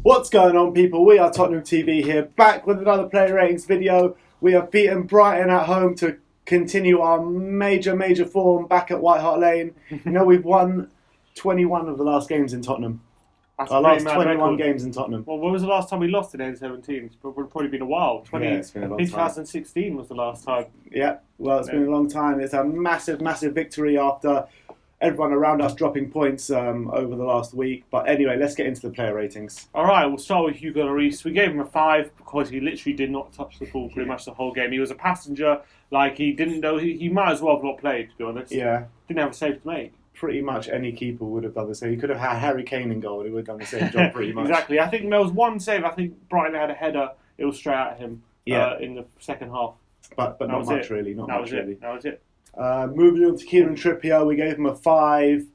What's going on, people? We are Tottenham TV here, back with another player ratings video. We have beaten Brighton at home to continue our major form back at White Hart Lane. We've won 21 of the last games in Tottenham. That's Our last 21 record. games in Tottenham. Well, when was the last time we lost in 2017? It's probably been a while. It's been a long time. 2016 was the last time. Yeah, well, it's been a long time. It's a massive victory after everyone around us dropping points over the last week. But anyway, let's get into the player ratings. All right, we'll start with Hugo Lloris. We gave him a 5 because he literally did not touch the ball pretty much the whole game. He was a passenger. Like, he didn't know. He might as well have not played, to be honest. Yeah. Didn't have a save to make. Pretty much any keeper would have done the same. He could have had Harry Kane in goal. He would have done the same job pretty much. Exactly. I think there was one save. I think Brighton had a header. It was straight at him in the second half. But not much, really. Not much, really. That was it. Moving on to Kieran Trippier, we gave him a 5.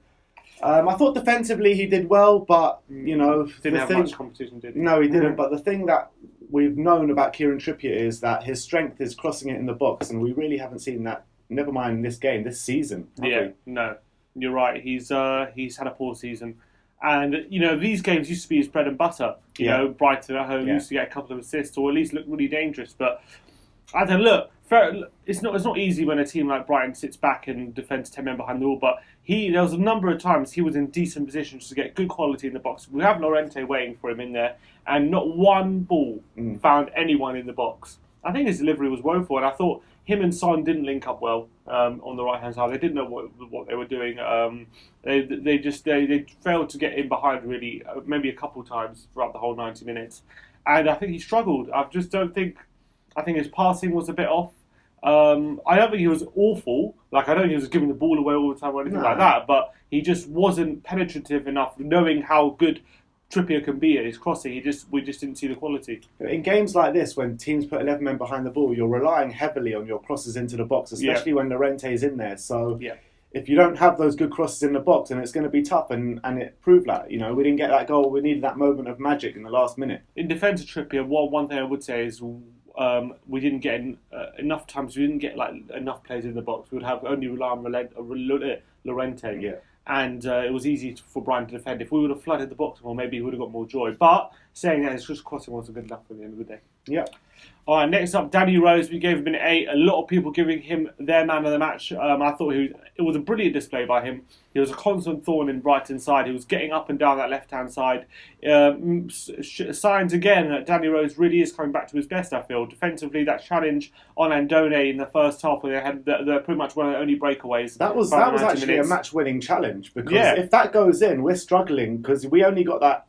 I thought defensively he did well, but, Didn't have much competition, did he? No, he didn't. But the thing that we've known about Kieran Trippier is that his strength is crossing it in the box, and we really haven't seen that, never mind this game, this season. No. You're right. He's had a poor season, and these games used to be his bread and butter. Brighton at home used to get a couple of assists or at least look really dangerous. But I don't look. It's not easy when a team like Brighton sits back and defends 10 men behind the ball. But there was a number of times he was in decent positions to get good quality in the box. We have Llorente waiting for him in there, and not one ball found anyone in the box. I think his delivery was woeful, and I thought him and Son didn't link up well on the right hand side. They didn't know what they were doing. They failed to get in behind really, maybe a couple of times throughout the whole 90 minutes, and I think he struggled. I think his passing was a bit off. I don't think he was awful. Like, I don't think he was giving the ball away all the time or anything like that. But he just wasn't penetrative enough, knowing how good Trippier can be at his crossing. We just didn't see the quality. In games like this, when teams put 11 men behind the ball, you're relying heavily on your crosses into the box, especially when Llorente is in there. So if you don't have those good crosses in the box, then it's going to be tough. And it proved that. We didn't get that goal. We needed that moment of magic in the last minute. In defence of Trippier, one thing I would say is we didn't get enough times. We didn't get enough players in the box. We would have only rely on Llorente. Yeah. And it was easy for Brighton to defend. If we would have flooded the box more, maybe he would have got more joy. But saying that, it's just crossing wasn't good enough at the end of the day. Yeah. All right, next up, Danny Rose. We gave him an 8. A lot of people giving him their man of the match. I thought it was a brilliant display by him. He was a constant thorn in Brighton's side. He was getting up and down that left-hand side. Signs again that Danny Rose really is coming back to his best, I feel. Defensively, that challenge on Andone in the first half, where they had pretty much one of the only breakaways. That was actually a match-winning challenge, because if that goes in, we're struggling, because we only got that...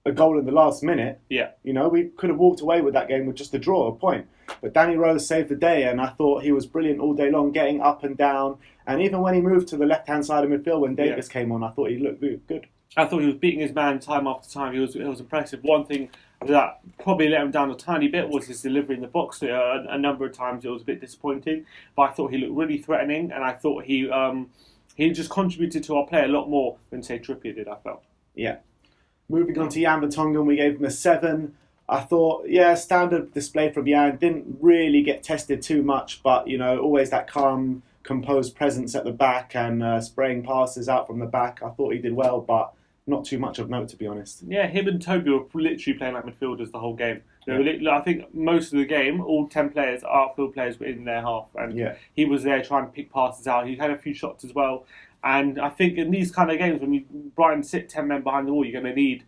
a goal in the last minute. Yeah. We could have walked away with that game with just a draw, a point. But Danny Rose saved the day, and I thought he was brilliant all day long, getting up and down. And even when he moved to the left-hand side of midfield, when Davis came on, I thought he looked good. I thought he was beating his man time after time. It was impressive. One thing that probably let him down a tiny bit was his delivery in the box. A number of times it was a bit disappointing, but I thought he looked really threatening, and I thought he just contributed to our play a lot more than, say, Trippier did, I felt. Yeah. Moving on to Jan Vertonghen, we gave him a 7. I thought, standard display from Jan. Didn't really get tested too much, but, always that calm, composed presence at the back and spraying passes out from the back. I thought he did well, but not too much of note, to be honest. Yeah, him and Toby were literally playing like midfielders the whole game. I think most of the game, all 10 players, outfield players, were in their half. And he was there trying to pick passes out. He had a few shots as well. And I think in these kind of games, when Brighton sit 10 men behind the wall, you're going to need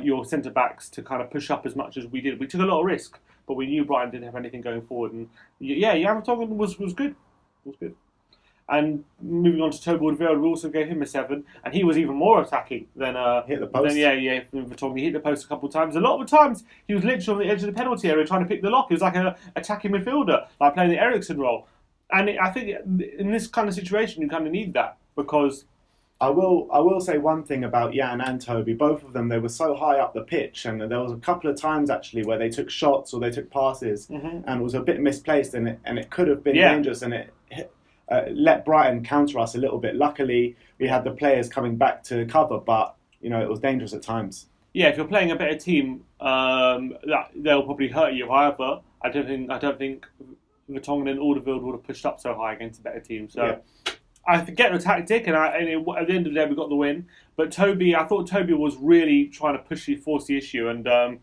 your centre-backs to kind of push up as much as we did. We took a lot of risk, but we knew Brighton didn't have anything going forward. And Jan Vertonghen was good. Was good. And moving on to Toby Alderweireld, we also gave him a 7, and he was even more attacking than hit the post. Vertonghen. He hit the post a couple of times. A lot of the times, he was literally on the edge of the penalty area trying to pick the lock. He was like an attacking midfielder, like playing the Eriksen role. And I think in this kind of situation, you kind of need that, because I will say one thing about Jan and Toby. Both of them, they were so high up the pitch, and there was a couple of times actually where they took shots or they took passes, and it was a bit misplaced, and it could have been dangerous, and it let Brighton counter us a little bit. Luckily, we had the players coming back to cover, but it was dangerous at times. Yeah, if you're playing a better team, they'll probably hurt you. However, I don't think Vertonghen and Alderweireld would have pushed up so high against a better team. So I forget the tactic, and at the end of the day, we got the win. But I thought Toby was really trying to force the issue. And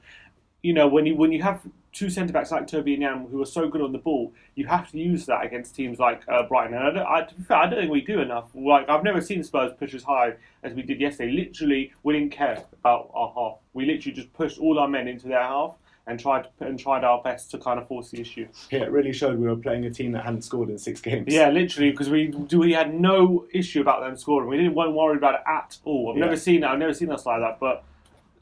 when you have two centre backs like Toby and Jan who are so good on the ball, you have to use that against teams like Brighton. And to be fair, I don't think we do enough. Like, I've never seen Spurs push as high as we did yesterday. Literally, we didn't care about our half. We literally just pushed all our men into their half and tried our best to kind of force the issue. Yeah, it really showed we were playing a team that hadn't scored in 6 games. Yeah, literally, because we had no issue about them scoring. We weren't worried about it at all. I've never seen that. I've never seen us like that. But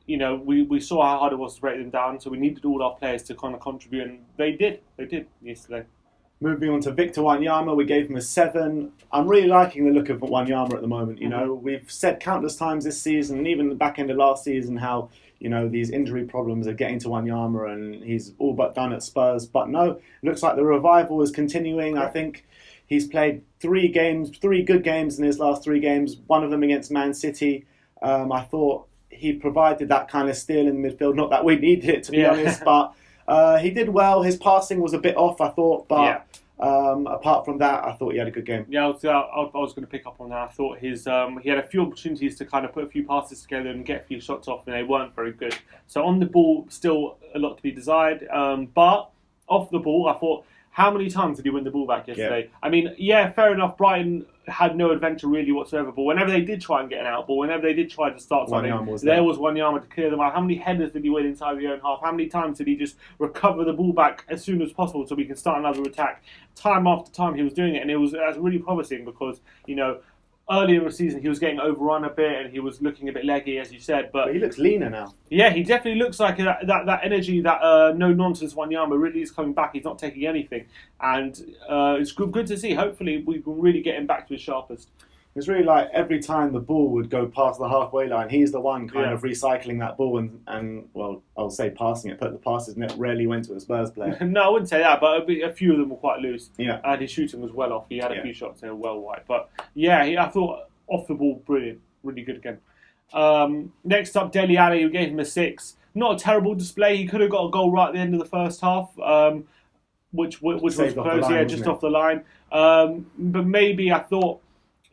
we saw how hard it was to break them down. So we needed all our players to kind of contribute, and they did. They did yesterday. Moving on to Victor Wanyama, we gave him a 7. I'm really liking the look of Wanyama at the moment. We've said countless times this season, and even the back end of last season, how these injury problems are getting to Wanyama and he's all but done at Spurs. But no, it looks like the revival is continuing. I think he's played 3 good games in his last 3 games, one of them against Man City. I thought he provided that kind of steal in the midfield. Not that we needed it, to be honest, but he did well. His passing was a bit off, I thought, but apart from that, I thought he had a good game. Yeah, I was going to pick up on that. I thought he had a few opportunities to kind of put a few passes together and get a few shots off, and they weren't very good. So on the ball, still a lot to be desired. But off the ball, I thought, how many times did he win the ball back yesterday? Yeah. I mean, fair enough, Brighton had no adventure really whatsoever, but whenever they did try and get an out ball, whenever they did try to start something, there was Wanyama to clear them out. How many headers did he win inside the own half? How many times did he just recover the ball back as soon as possible so we can start another attack? Time after time he was doing it, and it was really promising because, earlier in the season he was getting overrun a bit and he was looking a bit leggy, as you said. But he looks leaner now. Yeah, he definitely looks like that energy, that no-nonsense Wanyama really is coming back. He's not taking anything. And it's good to see. Hopefully we can really get him back to his sharpest. It's really like every time the ball would go past the halfway line, he's the one kind of recycling that ball and well, I'll say passing it, but the passes in it rarely went to a Spurs player. No, I wouldn't say that, but a few of them were quite loose. Yeah. And his shooting was well off. He had a few shots that were well wide. But I thought off the ball, brilliant. Really good again. Next up, Dele Alli, we gave him a 6. Not a terrible display. He could have got a goal right at the end of the first half, which was close, just off the line. But maybe I thought,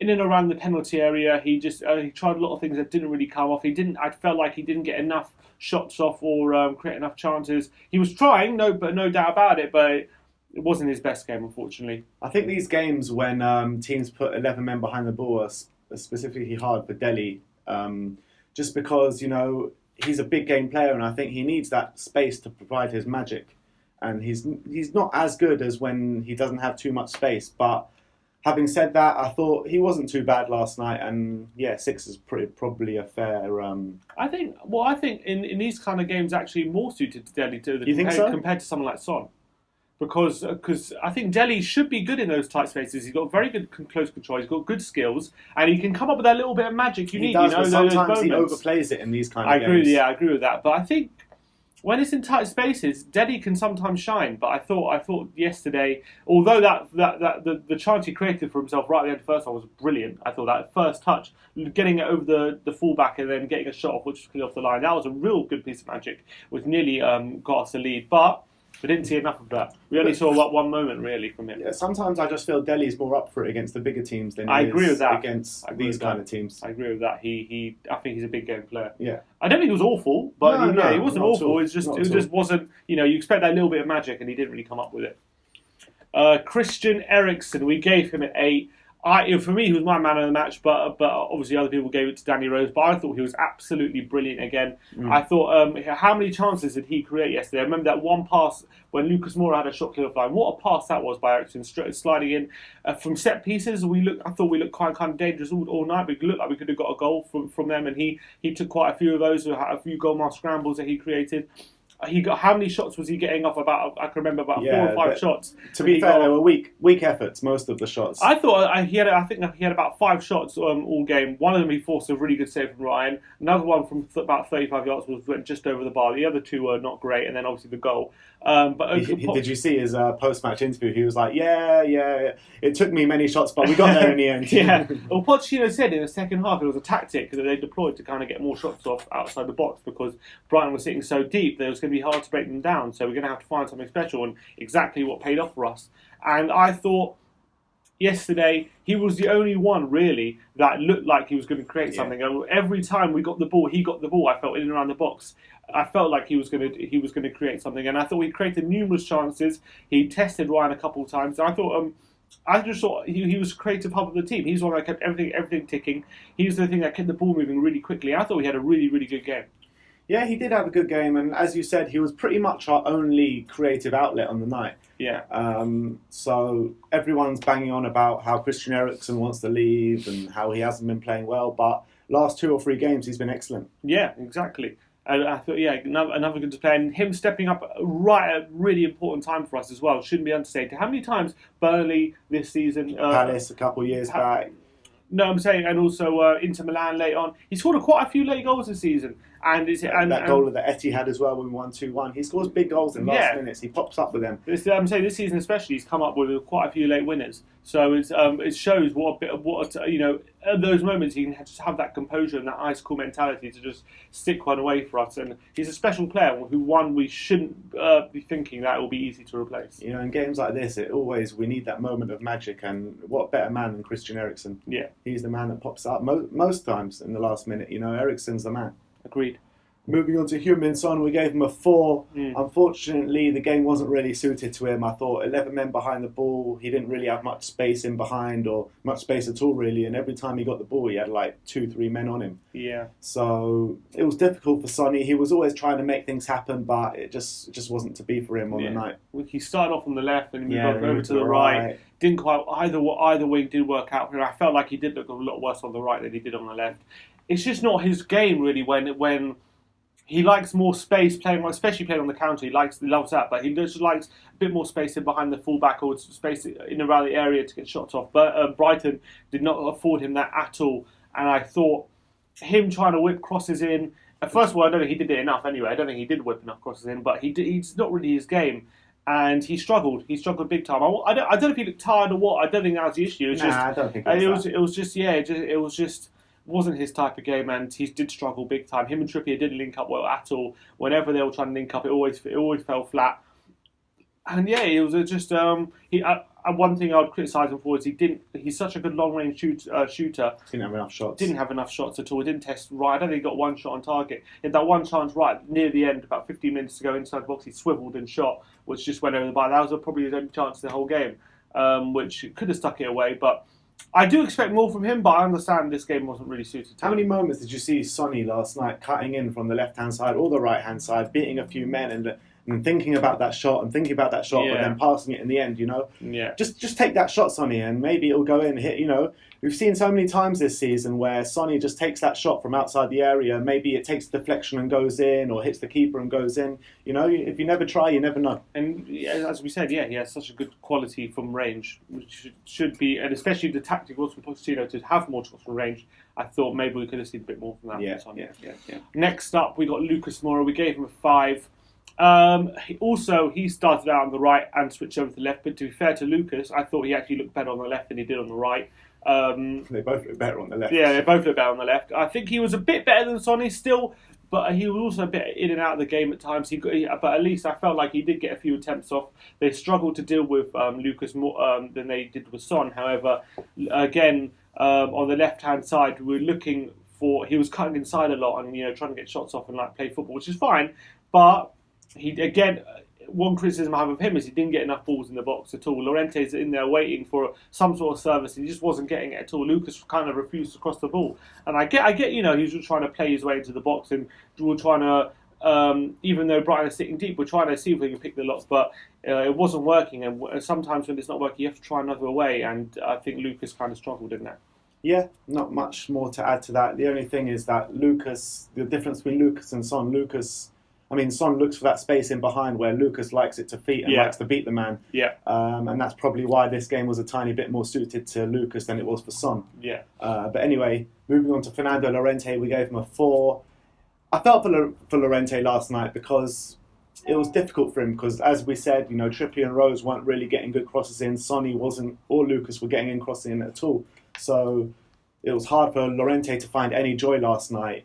in and around the penalty area, he tried a lot of things that didn't really come off. I felt like he didn't get enough shots off or create enough chances. He was trying, no doubt about it, but it wasn't his best game, unfortunately. I think these games when teams put 11 men behind the ball are specifically hard for Dele, just because he's a big game player, and I think he needs that space to provide his magic. And he's not as good as when he doesn't have too much space, but. Having said that, I thought he wasn't too bad last night, and 6 is probably a fair. I think in these kind of games, actually more suited to Dele compared to someone like Son, because I think Dele should be good in those tight spaces. He's got very good close control. He's got good skills, and he can come up with that little bit of magic you need. Does, but sometimes he overplays it in these kind of games. I agree with that, but I think. When it's in tight spaces, Dele can sometimes shine. But I thought yesterday, although the chance he created for himself right at the end of the first one was brilliant. I thought that first touch, getting it over the fullback and then getting a shot off, which was clear off the line, that was a real good piece of magic, which nearly got us the lead. But we didn't see enough of that. We only saw one moment really from him. Yeah, sometimes I just feel Dele's more up for it against the bigger teams than he is against these kind of teams. I agree with that. I think he's a big game player. Yeah. I don't think he was awful, but he wasn't awful. It just wasn't. You expect that little bit of magic, and he didn't really come up with it. Christian Eriksen, we gave him an 8. For me, he was my man of the match, but obviously other people gave it to Danny Rose. But I thought he was absolutely brilliant again. I thought, how many chances did he create yesterday? I remember that one pass when Lucas Moura had a shot clear off line. What a pass that was by Eriksen, sliding in from set pieces. I thought we looked quite kind of dangerous all night. We looked like we could have got a goal from them, and he took quite a few of those. A few goal mark scrambles that he created. He got how many shots was he getting off? I can remember about 4 or 5 shots. To be fair, they were weak efforts. Most of the shots. I thought I think he had about 5 shots all game. One of them he forced a really good save from Ryan. Another one from about 35 yards went just over the bar. The other 2 were not great, and then obviously the goal. Did you see his post-match interview? He was like, "Yeah, it took me many shots, but we got there in the end." Yeah. Well, Pochettino said in the second half it was a tactic that they deployed to kind of get more shots off outside the box because Brighton was sitting so deep that it was going to be hard to break them down. So we're going to have to find something special, and exactly what paid off for us. And I thought yesterday, he was the only one really that looked like he was going to create something. And every time we got the ball, he got the ball. I felt in and around the box. I felt like he was going to create something, and I thought he created numerous chances. He tested Ryan a couple of times. And I just thought he was creative hub of the team. He's the one that kept everything ticking. He's the thing that kept the ball moving really quickly. I thought he had a really, really good game. Yeah, he did have a good game, and as you said, he was pretty much our only creative outlet on the night. Yeah. So everyone's banging on about how Christian Eriksen wants to leave and how he hasn't been playing well, but last 2 or 3 games he's been excellent. Yeah, exactly. And I thought, another good display, and him stepping up right at a really important time for us as well. Shouldn't be understated. How many times Burnley this season? Palace a couple of years back. No, I'm saying, and also Inter Milan late on. He scored quite a few late goals this season. And that goal that Etihad as well when we won 2-1. He scores big goals in last minutes. He pops up with them. I'm saying this season especially, he's come up with quite a few late winners. So it shows at those moments he can just have that composure and that ice cool mentality to just stick one away for us. And he's a special player we shouldn't be thinking that it will be easy to replace. In games like this, we need that moment of magic, and what better man than Christian Eriksen? Yeah, he's the man that pops up most times in the last minute. Eriksen's the man. Agreed. Moving on to Heung-min Son, we gave him a 4. Unfortunately, the game wasn't really suited to him. I thought 11 men behind the ball. He didn't really have much space in behind, or much space at all, really. And every time he got the ball, he had like 2-3 men on him. Yeah. So it was difficult for Sonny. He was always trying to make things happen, but it just wasn't to be for him on the night. He started off on the left and he moved over to the right. Didn't quite either wing did work out for him. I felt like he did look a lot worse on the right than he did on the left. It's just not his game really when he likes more space especially playing on the counter. He loves that, but he just likes a bit more space in behind the fullback or space in around the area to get shots off. But Brighton did not afford him that at all, and I thought him trying to whip crosses in. First of all, I don't think he did it enough. Anyway, I don't think he did whip enough crosses in, but he's not really his game. And he struggled. He struggled big time. I don't know if he looked tired or what. I don't think that was the issue. I don't think it was just wasn't his type of game, and he did struggle big time. Him and Trippier didn't link up well at all. Whenever they were trying to link up, it always fell flat. And it was just one thing I would criticise him for is he's such a good long range shooter. Didn't have enough shots. Didn't have enough shots at all. Didn't test right. I don't think he got one shot on target. He had that one chance right near the end, about 15 minutes to go inside the box. He swiveled and shot, which just went over the bar. That was probably his only chance in the whole game, which could have stuck it away, but. I do expect more from him, but I understand this game wasn't really suited to him. How many moments did you see Sonny last night cutting in from the left-hand side or the right-hand side, beating a few men and thinking about that shot, but then passing it in the end, Yeah. Just take that shot, Sonny, and maybe it'll go in, hit, We've seen so many times this season where Sonny just takes that shot from outside the area. Maybe it takes deflection and goes in, or hits the keeper and goes in. If you never try, you never know. And as we said, he has such a good quality from range, which should be, and especially the tactic was from Pochettino to have more shots from range. I thought maybe we could have seen a bit more from that. Yeah. Next up, we got Lucas Moura. We gave him a 5. He started out on the right and switched over to the left. But to be fair to Lucas, I thought he actually looked better on the left than he did on the right. They both look better on the left. Yeah, they both look better on the left. I think he was a bit better than Sonny still, but he was also a bit in and out of the game at times. But at least I felt like he did get a few attempts off. They struggled to deal with Lucas more than they did with Son. However, again, on the left-hand side, we were looking for... He was cutting inside a lot and trying to get shots off and play football, which is fine. But one criticism I have of him is he didn't get enough balls in the box at all. Llorente's in there waiting for some sort of service, and he just wasn't getting it at all. Lucas kind of refused to cross the ball, and I get, he was just trying to play his way into the box, and we're trying to, even though Brighton is sitting deep, we're trying to see if we can pick the lots, but it wasn't working. And sometimes when it's not working, you have to try another way, and I think Lucas kind of struggled in that. Yeah, not much more to add to that. The only thing is that the difference between Lucas and Son, Son looks for that space in behind where Lucas likes it to feet and likes to beat the man. Yeah. And that's probably why this game was a tiny bit more suited to Lucas than it was for Son. Yeah. But anyway, moving on to Fernando Llorente, we gave him a 4. I felt for Llorente last night because it was difficult for him because, as we said, Trippier and Rose weren't really getting good crosses in. Sonny wasn't, or Lucas were getting in crosses in at all. So it was hard for Llorente to find any joy last night.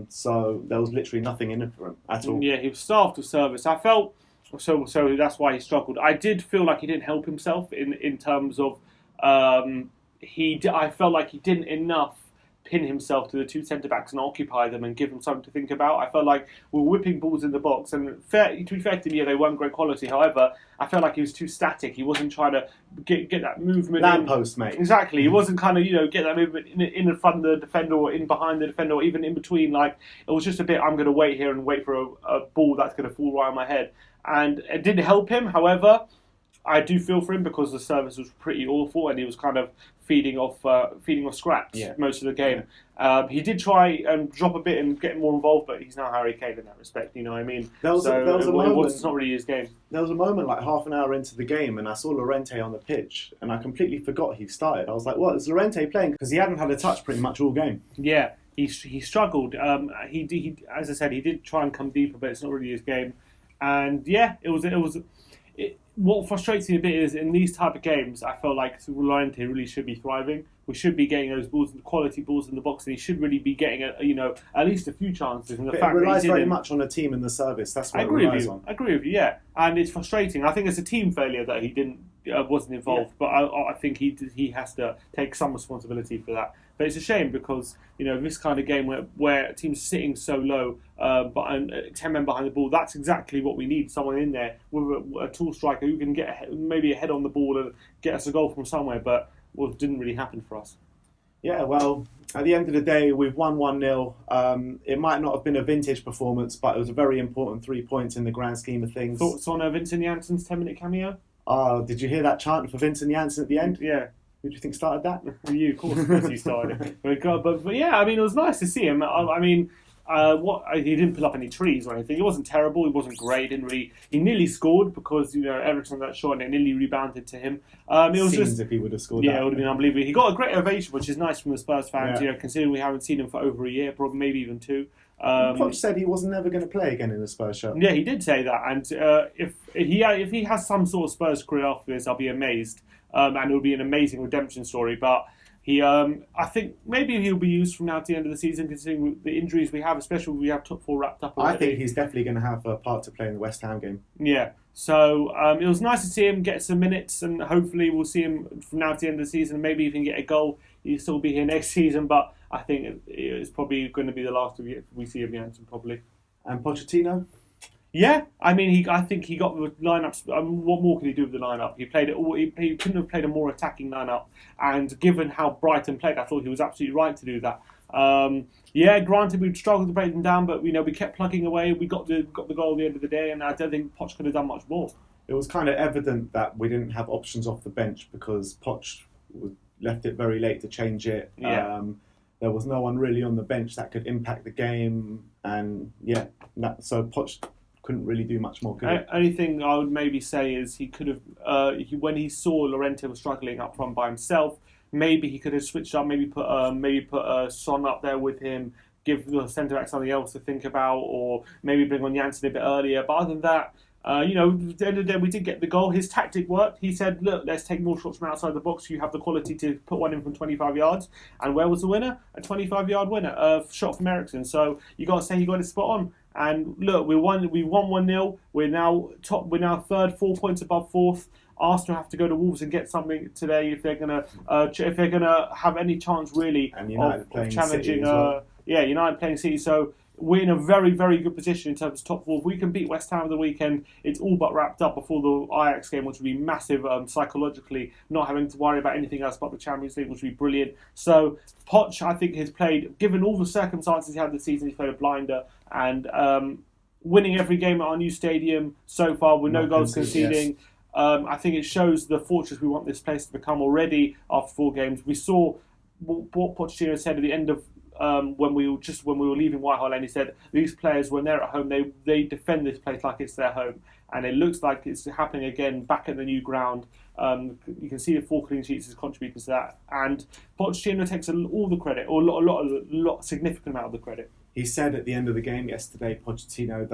So there was literally nothing in it for him at all. Yeah, he was starved of service. I felt so that's why he struggled. I did feel like he didn't help himself in terms of I felt like he didn't enough pin himself to the two centre-backs and occupy them and give them something to think about. I felt like we were whipping balls in the box, and to be fair to me, they weren't great quality. However, I felt like he was too static. He wasn't trying to get that movement Lamppost, mate. Exactly. He wasn't kind of, get that movement in front of the defender or in behind the defender or even in between. Like, it was just a bit, I'm going to wait here and wait for a ball that's going to fall right on my head. And it didn't help him. However, I do feel for him because the service was pretty awful and he was kind of feeding off scraps most of the game. Yeah. He did try and drop a bit and get more involved, but he's now Harry Kane in that respect. You know what I mean? There was a moment. It's not really his game. There was a moment like half an hour into the game, and I saw Llorente on the pitch, and I completely forgot he started. I was like, "What is Llorente playing?" Because he hadn't had a touch pretty much all game. Yeah, he struggled. He as I said, he did try and come deeper, but it's not really his game. And yeah, what frustrates me a bit is in these type of games, I felt like Llorente really should be thriving. We should be getting those balls, quality balls in the box, and he should really be getting at least a few chances. And it relies very much on a team in the service. That's what it relies on. I agree with you. Yeah, and it's frustrating. I think it's a team failure that he wasn't involved, but I think he has to take some responsibility for that. But it's a shame because this kind of game where a team's sitting so low, but 10 men behind the ball, that's exactly what we need. Someone in there with a tall striker who can get maybe a head on the ball and get us a goal from somewhere. But it didn't really happen for us. Yeah, well, at the end of the day, we've won 1-0. It might not have been a vintage performance, but it was a very important 3 points in the grand scheme of things. Thoughts on Vincent Janssen's 10-minute cameo? Did you hear that chant for Vincent Janssen at the end? Yeah. Who do you think started that? You, of course he started it. But yeah, I mean, it was nice to see him. He didn't pull up any trees or anything. It wasn't terrible. It wasn't great. He nearly scored because Everton that shot and it nearly rebounded to him. It was Seems if he would have scored. Yeah, it would have been unbelievable. He got a great ovation, which is nice from the Spurs fans. Yeah. Considering we haven't seen him for over a year, probably maybe even 2. Poch said he wasn't never going to play again in the Spurs shirt. Yeah, he did say that. And if he has some sort of Spurs career after this, I'll be amazed. And it'll be an amazing redemption story. But I think maybe he'll be used from now to the end of the season, considering the injuries we have, especially we have top 4 wrapped up already. I think he's definitely going to have a part to play in the West Ham game. Yeah. So it was nice to see him get some minutes, and hopefully we'll see him from now to the end of the season. Maybe even get a goal. He'll still be here next season, but I think it's probably going to be the last we see of Janssen, probably. And Pochettino? Yeah, I mean, I think he got the lineups. What more can he do with the lineup? He played it all. He couldn't have played a more attacking lineup. And given how Brighton played, I thought he was absolutely right to do that. Granted, we struggled to break them down, but we kept plugging away. We got the goal at the end of the day, and I don't think Poch could have done much more. It was kind of evident that we didn't have options off the bench because Poch left it very late to change it. Yeah. There was no one really on the bench that could impact the game, and so Poch couldn't really do much more, could he? Only thing I would maybe say is he could have, when he saw Llorente was struggling up front by himself, maybe he could have switched up, maybe put Son up there with him, give the centre back something else to think about, or maybe bring on Janssen a bit earlier. But other than that, at the end of the day, we did get the goal. His tactic worked. He said, look, let's take more shots from outside the box. You have the quality to put one in from 25 yards. And where was the winner? A 25-yard winner, a shot from Eriksen. So you got to say he got it spot on. And look, we won 1-0. We're now top. We're now third, 4 points above fourth. Arsenal have to go to Wolves and get something today if they're gonna have any chance really of challenging. United playing City. So we're in a very, very good position in terms of top 4. If we can beat West Ham on the weekend, it's all but wrapped up before the Ajax game, which would be massive psychologically, not having to worry about anything else but the Champions League, which would be brilliant. So Poch, I think, has played, given all the circumstances he had this season, he's played a blinder, and winning every game at our new stadium so far with no goals conceding. Yes. I think it shows the fortress we want this place to become already after 4 games. We saw what Pochettino said at the end of when we were leaving Whitehall Lane. He said these players, when they're at home, they defend this place like it's their home, and it looks like it's happening again back at the new ground. You can see the 4 clean sheets is contributing to that, and Pochettino takes all the credit, or a significant amount of the credit. He said at the end of the game yesterday, Pochettino,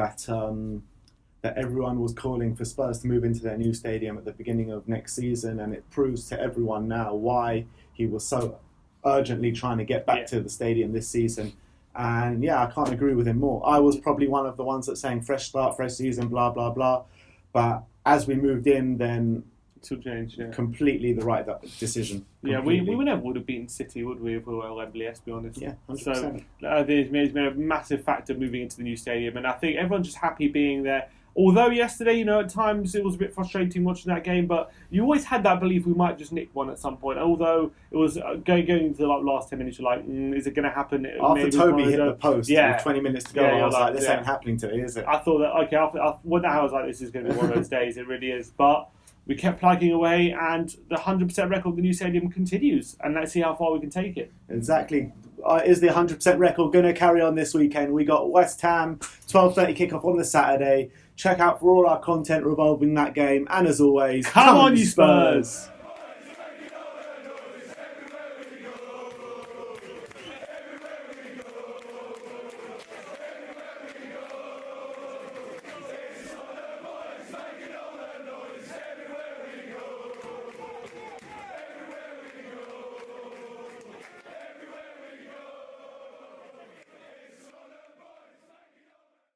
that everyone was calling for Spurs to move into their new stadium at the beginning of next season, and it proves to everyone now why he was so urgently trying to get back to the stadium this season. And I can't agree with him more. I was probably one of the ones that saying fresh start, fresh season, blah, blah, blah. But as we moved in, then To change, yeah. Completely the right decision. Completely. Yeah, we never would have beaten City, would we, if we were at Wembley, let's be honest. Yeah, 100%. So I think it's been a massive factor moving into the new stadium, and I think everyone's just happy being there. Although yesterday, at times it was a bit frustrating watching that game, but you always had that belief we might just nick one at some point. Although it was going into the last 10 minutes, you're like, is it going to happen? After Toby hit the post with 20 minutes to go, I was like, this ain't happening today, is it? I thought that, okay, I was like, this is going to be one of those days. It really is. But we kept plugging away, and the 100% record of the new stadium continues, and let's see how far we can take it. Exactly. Is the 100% record going to carry on this weekend? We got West Ham, 12:30 kickoff on the Saturday. Check out for all our content revolving that game, and as always, come on, you Spurs!